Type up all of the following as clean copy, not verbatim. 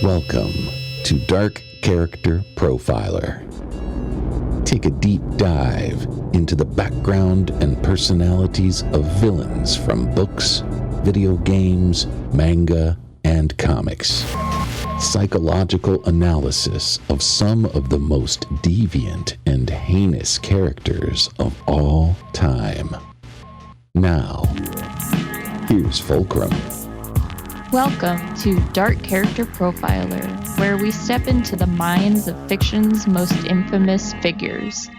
Welcome to Dark Character Profiler. Take a deep dive into the background and personalities of villains from books, video games, manga, and comics. Psychological analysis of some of the most deviant and heinous characters of all time. Now, here's Fulcrum. Welcome to Dark Character Profiler, where we step into the minds of fiction's most infamous figures.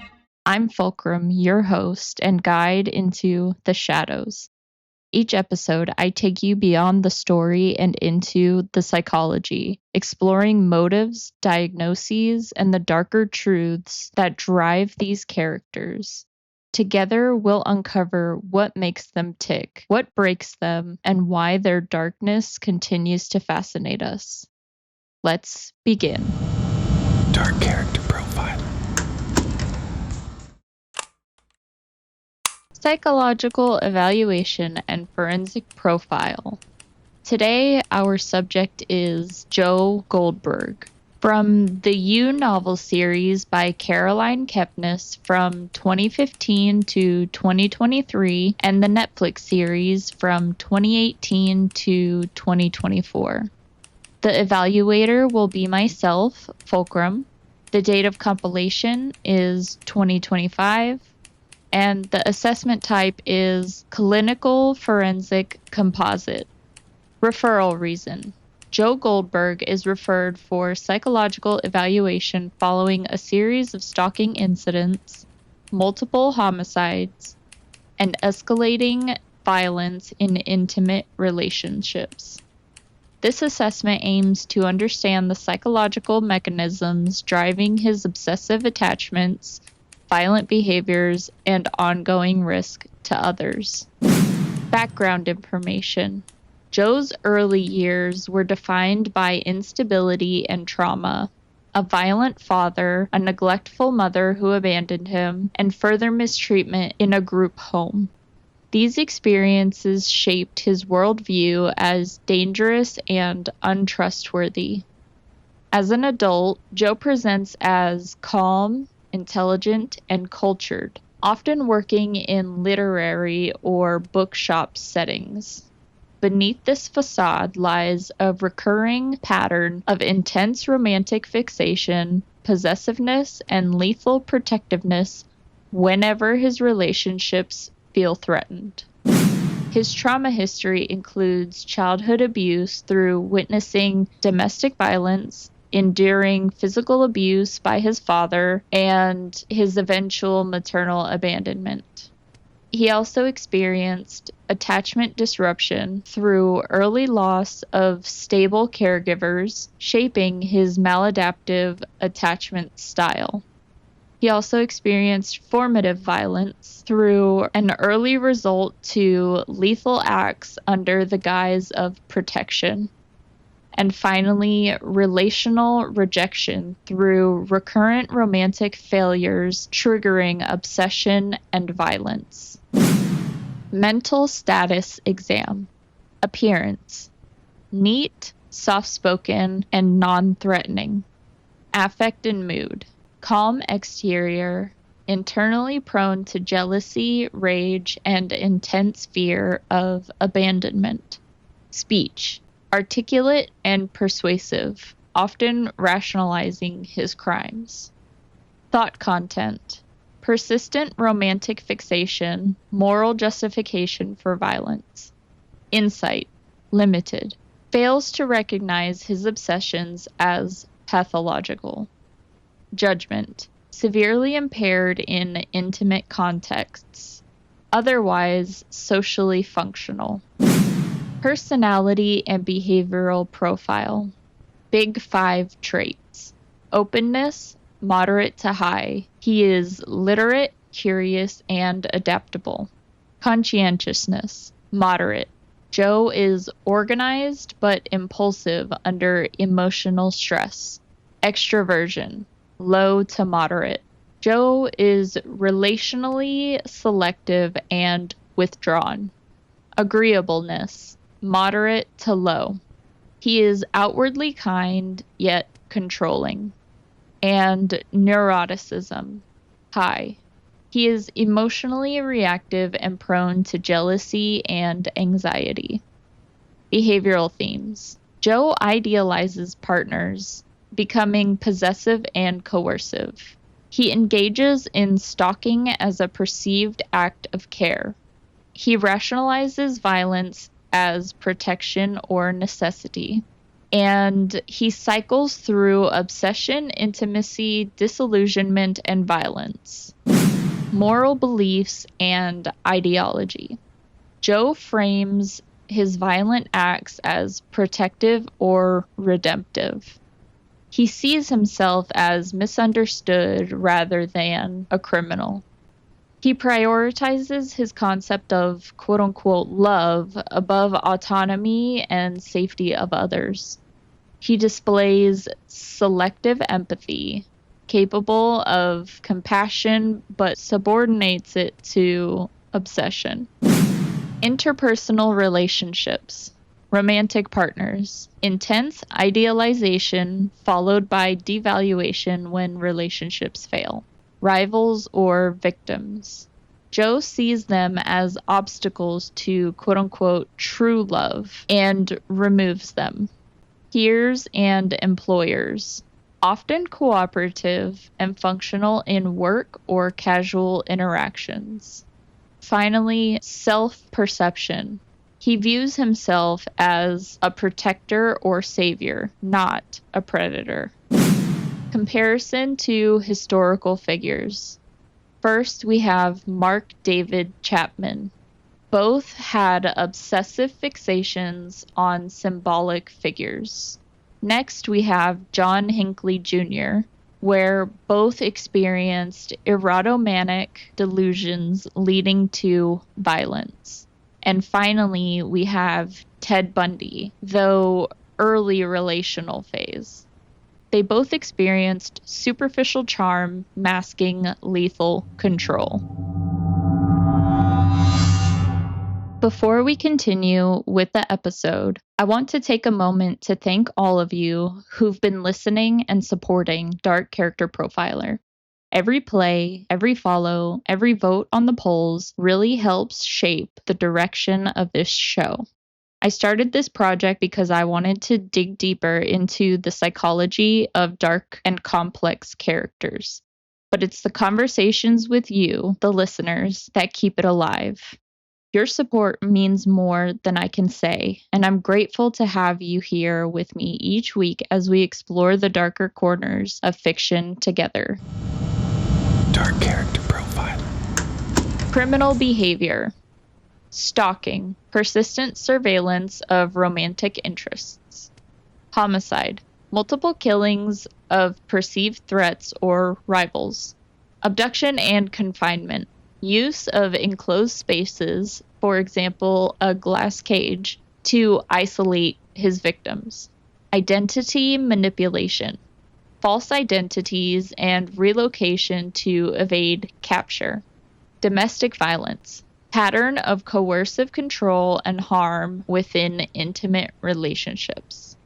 I'm Fulcrum, your host and guide into the shadows. Each episode, I take you beyond the story and into the psychology, exploring motives, diagnoses, and the darker truths that drive these characters. Together, we'll uncover what makes them tick, what breaks them, and why their darkness continues to fascinate us. Let's begin. Dark Character Profiler. Psychological evaluation and forensic profile. Today, our subject is Joe Goldberg. From the You novel series by Caroline Kepnes from 2015 to 2023, and the Netflix series from 2018 to 2024. The evaluator will be myself, Fulcrum. The date of compilation is 2025, and the assessment type is clinical forensic composite. Referral reason. Joe Goldberg is referred for psychological evaluation following a series of stalking incidents, multiple homicides, and escalating violence in intimate relationships. This assessment aims to understand the psychological mechanisms driving his obsessive attachments, violent behaviors, and ongoing risk to others. Background information. Joe's early years were defined by instability and trauma, a violent father, a neglectful mother who abandoned him, and further mistreatment in a group home. These experiences shaped his worldview as dangerous and untrustworthy. As an adult, Joe presents as calm, intelligent, and cultured, often working in literary or bookshop settings. Beneath this facade lies a recurring pattern of intense romantic fixation, possessiveness, and lethal protectiveness whenever his relationships feel threatened. His trauma history includes childhood abuse through witnessing domestic violence, enduring physical abuse by his father, and his eventual maternal abandonment. He also experienced attachment disruption through early loss of stable caregivers, shaping his maladaptive attachment style. He also experienced formative violence through an early result to lethal acts under the guise of protection. And finally, relational rejection through recurrent romantic failures triggering obsession and violence. Mental status exam. Appearance. Neat, soft-spoken, and non-threatening. Affect and mood. Calm exterior, internally prone to jealousy, rage, and intense fear of abandonment. Speech. Articulate and persuasive, often rationalizing his crimes. Thought content. Persistent romantic fixation, moral justification for violence. Insight. Limited. Fails to recognize his obsessions as pathological. Judgment. Severely impaired in intimate contexts. Otherwise socially functional. Personality and behavioral profile. Big 5 traits. Openness, moderate to high. He is literate, curious, and adaptable. Conscientiousness, moderate. Joe is organized but impulsive under emotional stress. Extroversion, low to moderate. Joe is relationally selective and withdrawn. Agreeableness, moderate to low. He is outwardly kind, yet controlling. And neuroticism, high. He is emotionally reactive and prone to jealousy and anxiety. Behavioral themes. Joe idealizes partners, becoming possessive and coercive. He engages in stalking as a perceived act of care. He rationalizes violence as protection or necessity. And he cycles through obsession, intimacy, disillusionment, and violence. Moral beliefs and ideology. Joe frames his violent acts as protective or redemptive. He sees himself as misunderstood rather than a criminal. He prioritizes his concept of quote-unquote love above autonomy and safety of others. He displays selective empathy, capable of compassion, but subordinates it to obsession. Interpersonal relationships. Romantic partners. Intense idealization followed by devaluation when relationships fail. Rivals or victims. Joe sees them as obstacles to quote-unquote true love and removes them. Peers and employers. Often cooperative and functional in work or casual interactions. Finally, self-perception. He views himself as a protector or savior, not a predator. Comparison to historical figures. First, we have Mark David Chapman. Both had obsessive fixations on symbolic figures. Next, we have John Hinckley Jr., where both experienced erotomanic delusions leading to violence. And finally, we have Ted Bundy, though early relational phase. They both experienced superficial charm masking lethal control. Before we continue with the episode, I want to take a moment to thank all of you who've been listening and supporting Dark Character Profiler. Every play, every follow, every vote on the polls really helps shape the direction of this show. I started this project because I wanted to dig deeper into the psychology of dark and complex characters. But it's the conversations with you, the listeners, that keep it alive. Your support means more than I can say, and I'm grateful to have you here with me each week as we explore the darker corners of fiction together. Dark Character Profile. Criminal behavior. Stalking, persistent surveillance of romantic interests. Homicide, multiple killings of perceived threats or rivals. Abduction and confinement, use of enclosed spaces, for example, a glass cage, to isolate his victims. Identity manipulation, false identities and relocation to evade capture. Domestic violence, pattern of coercive control and harm within intimate relationships.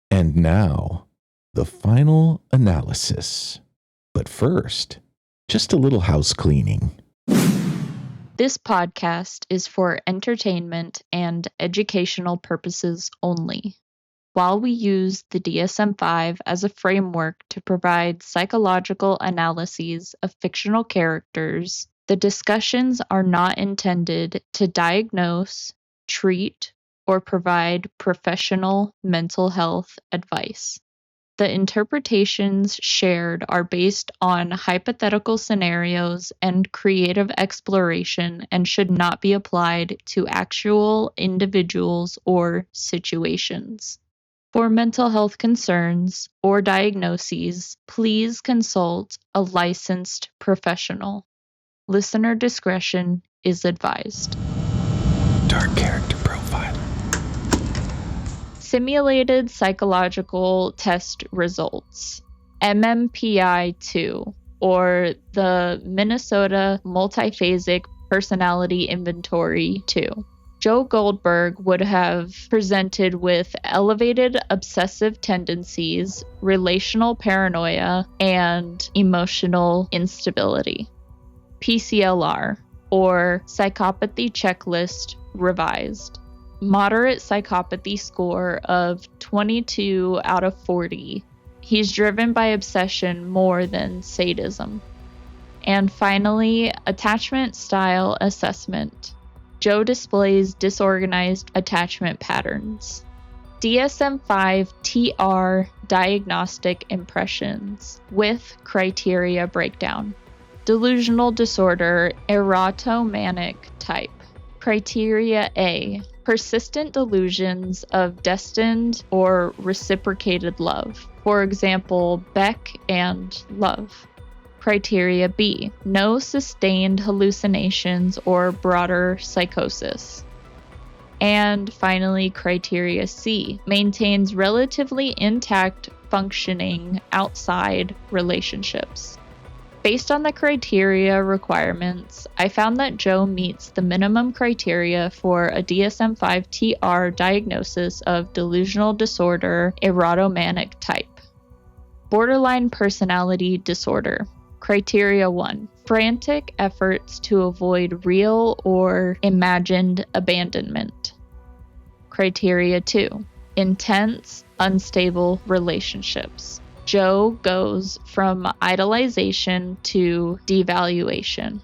And now, the final analysis. But first, just a little house cleaning. This podcast is for entertainment and educational purposes only. While we use the DSM-5 as a framework to provide psychological analyses of fictional characters, the discussions are not intended to diagnose, treat, or provide professional mental health advice. The interpretations shared are based on hypothetical scenarios and creative exploration and should not be applied to actual individuals or situations. For mental health concerns or diagnoses, please consult a licensed professional. Listener discretion is advised. Dark Character Profile. Simulated psychological test results, MMPI-2, or the Minnesota Multiphasic Personality Inventory 2. Joe Goldberg would have presented with elevated obsessive tendencies, relational paranoia, and emotional instability. PCLR, or Psychopathy Checklist Revised. Moderate psychopathy score of 22 out of 40. He's driven by obsession more than sadism. And finally, attachment style assessment. Joe displays disorganized attachment patterns. DSM-5 TR diagnostic impressions with criteria breakdown. Delusional disorder, erotomanic type. Criteria A, persistent delusions of destined or reciprocated love. For example, Beck and love. Criteria B, no sustained hallucinations or broader psychosis. And finally, criteria C, maintains relatively intact functioning outside relationships. Based on the criteria requirements, I found that Joe meets the minimum criteria for a DSM-5 TR diagnosis of delusional disorder, erotomanic type. Borderline personality disorder. Criteria 1. Frantic efforts to avoid real or imagined abandonment. Criteria 2. Intense, unstable relationships. Joe goes from idolization to devaluation.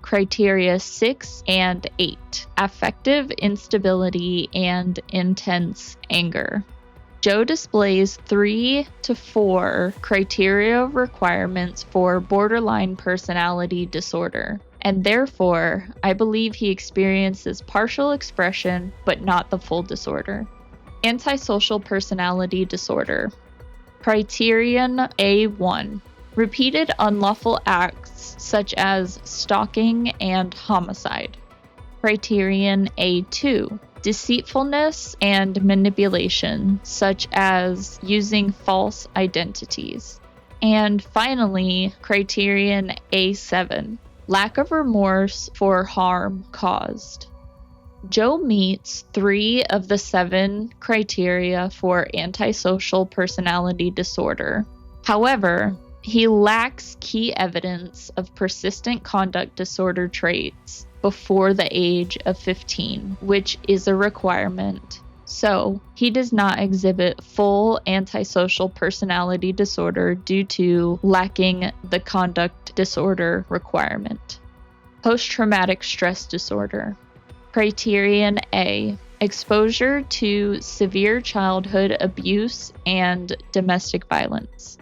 Criteria 6 and 8. Affective instability and intense anger. Joe displays 3 to 4 criteria requirements for borderline personality disorder, and therefore, I believe he experiences partial expression but not the full disorder. Antisocial personality disorder. Criterion A1. Repeated unlawful acts such as stalking and homicide. Criterion A2. Deceitfulness and manipulation, such as using false identities. And finally, criterion A7, lack of remorse for harm caused. Joe meets 3 of the 7 criteria for antisocial personality disorder. However, he lacks key evidence of persistent conduct disorder traits before the age of 15, which is a requirement. So, he does not exhibit full antisocial personality disorder due to lacking the conduct disorder requirement. Post-traumatic stress disorder. Criterion A. Exposure to severe childhood abuse and domestic violence.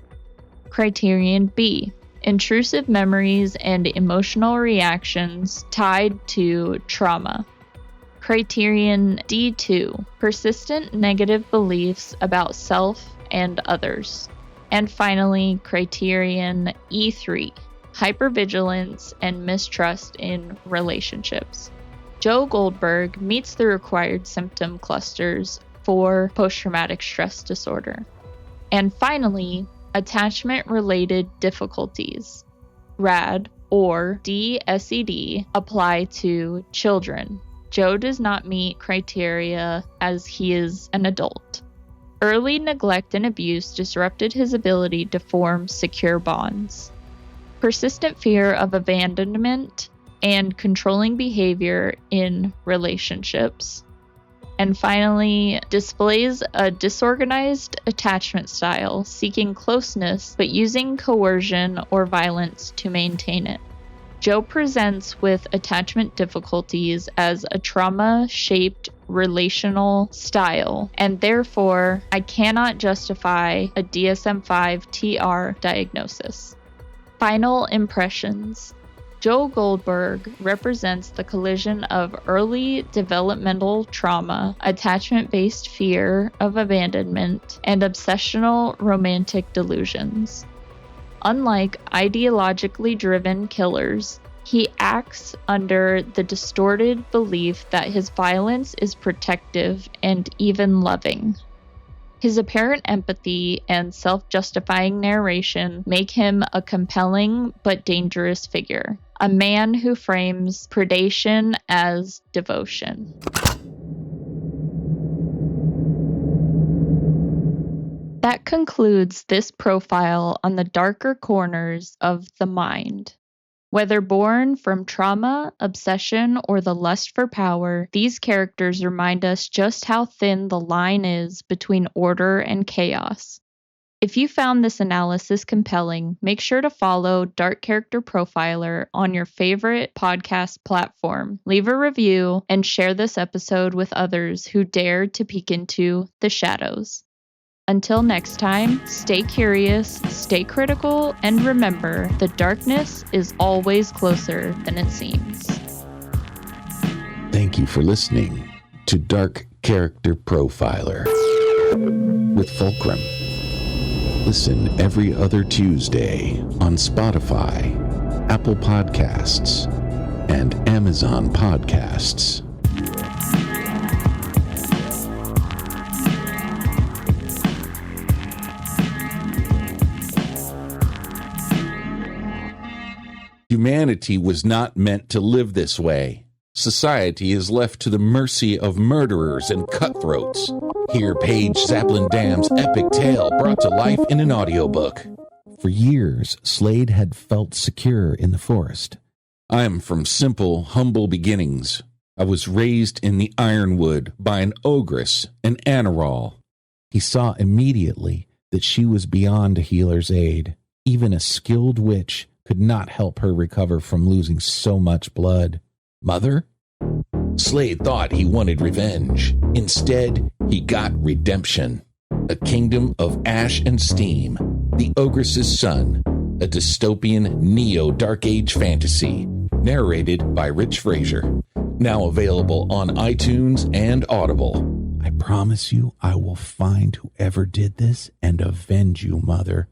Criterion B. Intrusive memories and emotional reactions tied to trauma. Criterion D2. Persistent negative beliefs about self and others. And finally, criterion E3. Hypervigilance and mistrust in relationships. Joe Goldberg meets the required symptom clusters for post-traumatic stress disorder. And finally, attachment-related difficulties, RAD or DSED, apply to children. Joe does not meet criteria as he is an adult. Early neglect and abuse disrupted his ability to form secure bonds. Persistent fear of abandonment and controlling behavior in relationships. And finally, displays a disorganized attachment style, seeking closeness but using coercion or violence to maintain it. Joe presents with attachment difficulties as a trauma-shaped relational style, and therefore, I cannot justify a DSM-5 TR diagnosis. Final impressions. Joe Goldberg represents the collision of early developmental trauma, attachment-based fear of abandonment, and obsessional romantic delusions. Unlike ideologically driven killers, he acts under the distorted belief that his violence is protective and even loving. His apparent empathy and self-justifying narration make him a compelling but dangerous figure, a man who frames predation as devotion. That concludes this profile on the darker corners of the mind. Whether born from trauma, obsession, or the lust for power, these characters remind us just how thin the line is between order and chaos. If you found this analysis compelling, make sure to follow Dark Character Profiler on your favorite podcast platform. Leave a review and share this episode with others who dare to peek into the shadows. Until next time, stay curious, stay critical, and remember, the darkness is always closer than it seems. Thank you for listening to Dark Character Profiler with Fulcrum. Listen every other Tuesday on Spotify, Apple Podcasts, and Amazon Podcasts. Humanity was not meant to live this way. Society is left to the mercy of murderers and cutthroats. Hear Paige Zaplin Dam's epic tale brought to life in an audiobook. For years, Slade had felt secure in the forest. I'm from simple, humble beginnings. I was raised in the Ironwood by an Ogress, an Anaral. He saw immediately that she was beyond a healer's aid. Even a skilled witch could not help her recover from losing so much blood. Mother? Slade thought he wanted revenge. Instead, he got redemption. A kingdom of ash and steam. The Ogress's Son. A dystopian neo-dark age fantasy. Narrated by Rich Fraser. Now available on iTunes and Audible. I promise you I will find whoever did this and avenge you, Mother.